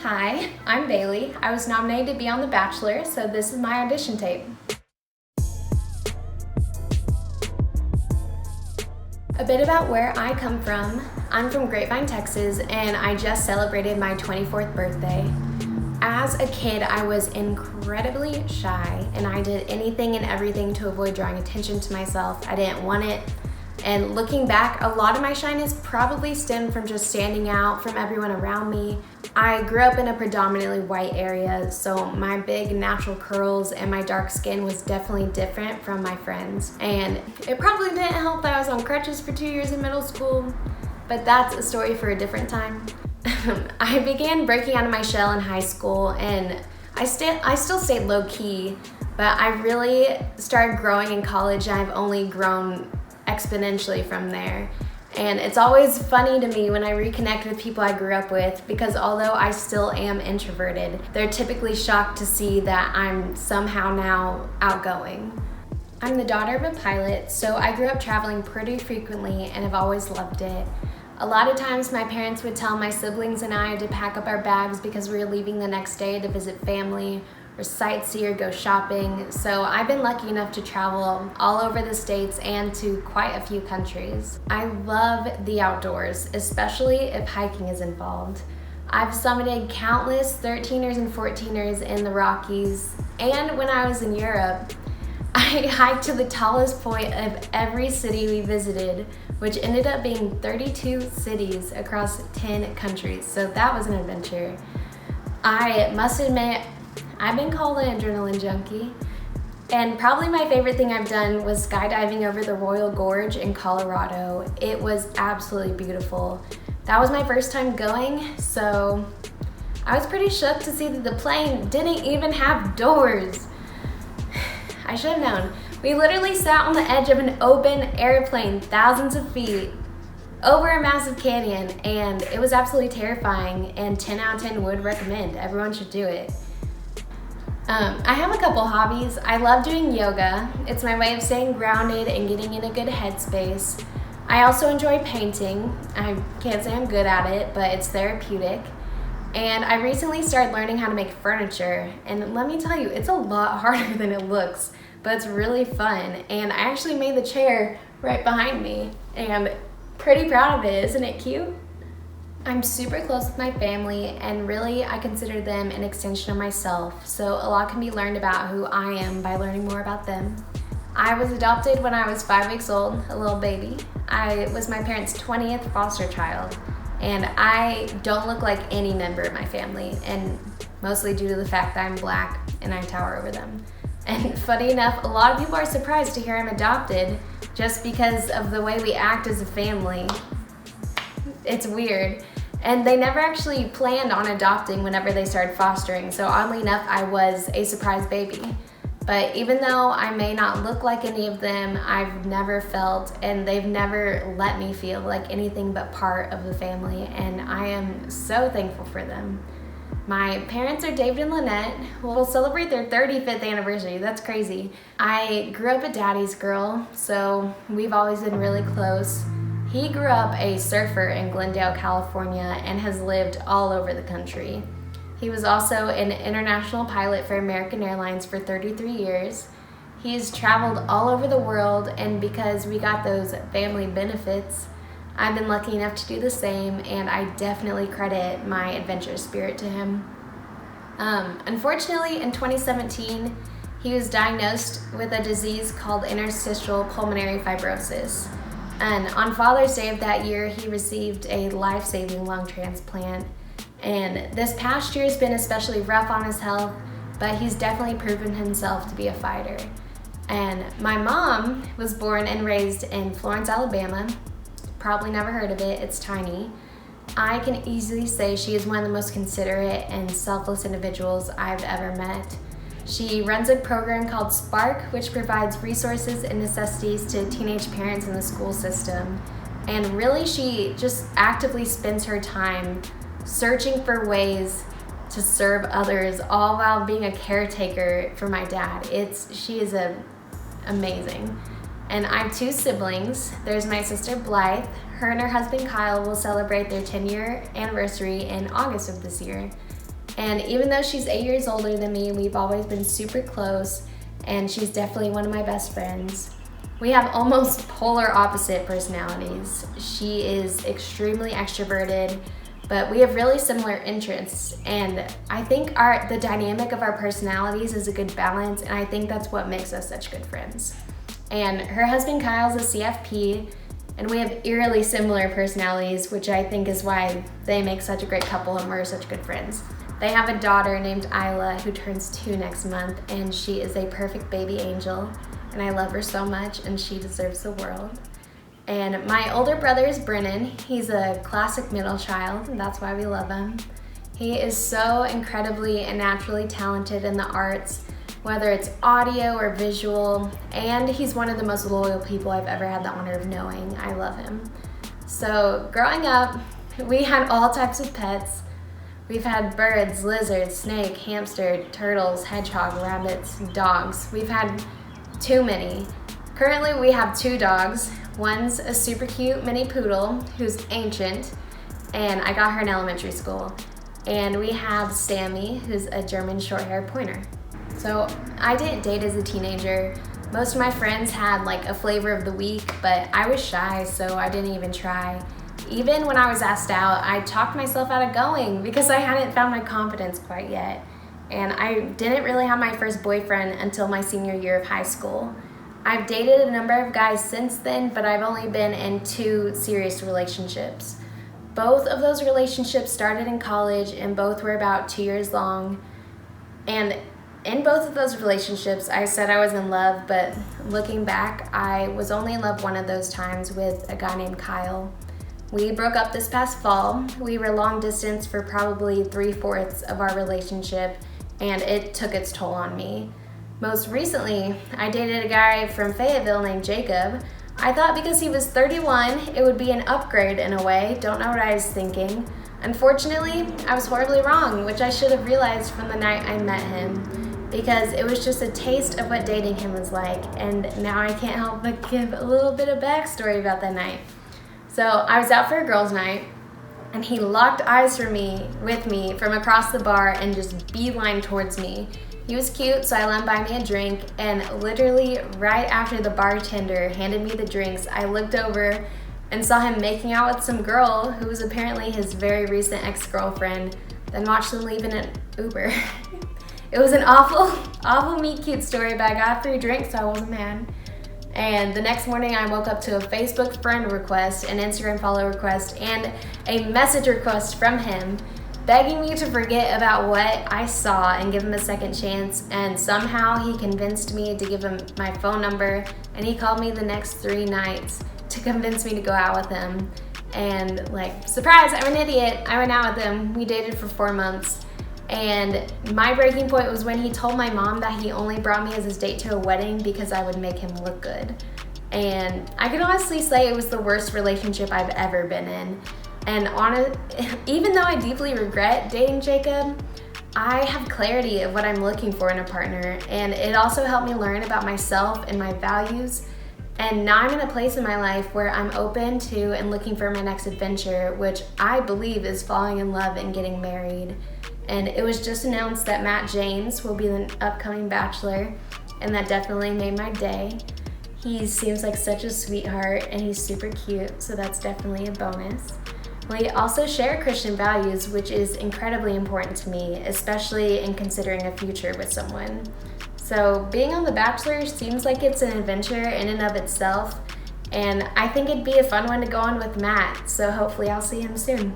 Hi, I'm Bailey. I was nominated to be on The Bachelor, so this is my audition tape. A bit about where I come from. I'm from Grapevine, Texas, and I just celebrated my 24th birthday. As a kid, I was incredibly shy, and I did anything and everything to avoid drawing attention to myself. I didn't want it. And looking back, a lot of my shyness probably stemmed from just standing out from everyone around me. I grew up in a predominantly white area, so my big natural curls and my dark skin was definitely different from my friends. And it probably didn't help that I was on crutches for 2 years in middle school, but that's a story for a different time. I began breaking out of my shell in high school, and I still stayed low key, but I really started growing in college, and I've only grown exponentially from there. And it's always funny to me when I reconnect with people I grew up with, because although I still am introverted, they're typically shocked to see that I'm somehow now outgoing. I'm the daughter of a pilot, so I grew up traveling pretty frequently and have always loved it. A lot of times my parents would tell my siblings and I to pack up our bags because we were leaving the next day to visit family or sightsee or go shopping. So I've been lucky enough to travel all over the States and to quite a few countries. I love the outdoors, especially if hiking is involved. I've summited countless 13ers and 14ers in the Rockies, and when I was in Europe, I hiked to the tallest point of every city we visited, which ended up being 32 cities across 10 countries. So that was an adventure. I must admit, I've been called an adrenaline junkie, and probably my favorite thing I've done was skydiving over the Royal Gorge in Colorado. It was absolutely beautiful. That was my first time going, so I was pretty shook to see that the plane didn't even have doors. I should have known. We literally sat on the edge of an open airplane thousands of feet over a massive canyon, and it was absolutely terrifying, and 10 out of 10 would recommend. Everyone should do it. I have a couple hobbies. I love doing yoga. It's my way of staying grounded and getting in a good headspace. I also enjoy painting. I can't say I'm good at it, but it's therapeutic. And I recently started learning how to make furniture. And let me tell you, it's a lot harder than it looks, but it's really fun. And I actually made the chair right behind me, and pretty proud of it. Isn't it cute? I'm super close with my family, and really I consider them an extension of myself, so a lot can be learned about who I am by learning more about them. I was adopted when I was 5 weeks old, a little baby. I was my parents' 20th foster child, and I don't look like any member of my family, and mostly due to the fact that I'm Black and I tower over them. And funny enough, a lot of people are surprised to hear I'm adopted just because of the way we act as a family. It's weird. And they never actually planned on adopting whenever they started fostering, so oddly enough, I was a surprise baby. But even though I may not look like any of them, I've never felt, and they've never let me feel like anything but part of the family, and I am so thankful for them. My parents are David and Lynette. We'll celebrate their 35th anniversary. That's crazy. I grew up a daddy's girl, so we've always been really close. He grew up a surfer in Glendale, California, and has lived all over the country. He was also an international pilot for American Airlines for 33 years. He's traveled all over the world, and because we got those family benefits, I've been lucky enough to do the same, and I definitely credit my adventurous spirit to him. Unfortunately, in 2017, he was diagnosed with a disease called interstitial pulmonary fibrosis. And on Father's Day of that year, he received a life-saving lung transplant. And this past year has been especially rough on his health, but he's definitely proven himself to be a fighter. And my mom was born and raised in Florence, Alabama. Probably never heard of it, it's tiny. I can easily say she is one of the most considerate and selfless individuals I've ever met. She runs a program called Spark, which provides resources and necessities to teenage parents in the school system. And really, she just actively spends her time searching for ways to serve others, all while being a caretaker for my dad. She is amazing. And I have 2 siblings. There's my sister Blythe. Her and her husband Kyle will celebrate their 10-year anniversary in August of this year. And even though she's 8 years older than me, we've always been super close, and she's definitely one of my best friends. We have almost polar opposite personalities. She is extremely extroverted, but we have really similar interests, and I think the dynamic of our personalities is a good balance, and I think that's what makes us such good friends. And her husband Kyle's a CFP, and we have eerily similar personalities, which I think is why they make such a great couple and we're such good friends. They have a daughter named Isla who turns 2 next month, and she is a perfect baby angel, and I love her so much, and she deserves the world. And my older brother is Brennan. He's a classic middle child, and that's why we love him. He is so incredibly and naturally talented in the arts, whether it's audio or visual, and he's one of the most loyal people I've ever had the honor of knowing. I love him. So growing up, we had all types of pets. We've had birds, lizards, snake, hamster, turtles, hedgehog, rabbits, dogs. We've had too many. Currently we have 2 dogs. One's a super cute mini poodle who's ancient, and I got her in elementary school. And we have Sammy, who's a German short-haired pointer. So I didn't date as a teenager. Most of my friends had like a flavor of the week, but I was shy, so I didn't even try. Even when I was asked out, I talked myself out of going because I hadn't found my confidence quite yet. And I didn't really have my first boyfriend until my senior year of high school. I've dated a number of guys since then, but I've only been in 2 serious relationships. Both of those relationships started in college, and both were about 2 years long. And in both of those relationships, I said I was in love, but looking back, I was only in love one of those times with a guy named Kyle. We broke up this past fall. We were long distance for probably 3/4 of our relationship, and it took its toll on me. Most recently, I dated a guy from Fayetteville named Jacob. I thought because he was 31, it would be an upgrade in a way. Don't know what I was thinking. Unfortunately, I was horribly wrong, which I should have realized from the night I met him, because it was just a taste of what dating him was like, and now I can't help but give a little bit of backstory about that night. So I was out for a girls' night, and he locked eyes with me from across the bar and just beelined towards me. He was cute, so I let him buy me a drink, and literally right after the bartender handed me the drinks, I looked over and saw him making out with some girl who was apparently his very recent ex-girlfriend, then watched them leave in an Uber. It was an awful meet cute story, but I got a free drink, so I wasn't mad. And the next morning I woke up to a Facebook friend request, an Instagram follow request, and a message request from him begging me to forget about what I saw and give him a second chance. And somehow he convinced me to give him my phone number, and he called me the next 3 nights to convince me to go out with him. And like, surprise, I'm an idiot. I went out with him. We dated for 4 months. And my breaking point was when he told my mom that he only brought me as his date to a wedding because I would make him look good. And I can honestly say it was the worst relationship I've ever been in. And even though I deeply regret dating Jacob, I have clarity of what I'm looking for in a partner, and it also helped me learn about myself and my values. And now I'm in a place in my life where I'm open to and looking for my next adventure, which I believe is falling in love and getting married. And it was just announced that Matt James will be the upcoming Bachelor, and that definitely made my day. He seems like such a sweetheart, and he's super cute, so that's definitely a bonus. We also share Christian values, which is incredibly important to me, especially in considering a future with someone. So being on The Bachelor seems like it's an adventure in and of itself, and I think it'd be a fun one to go on with Matt, so hopefully I'll see him soon.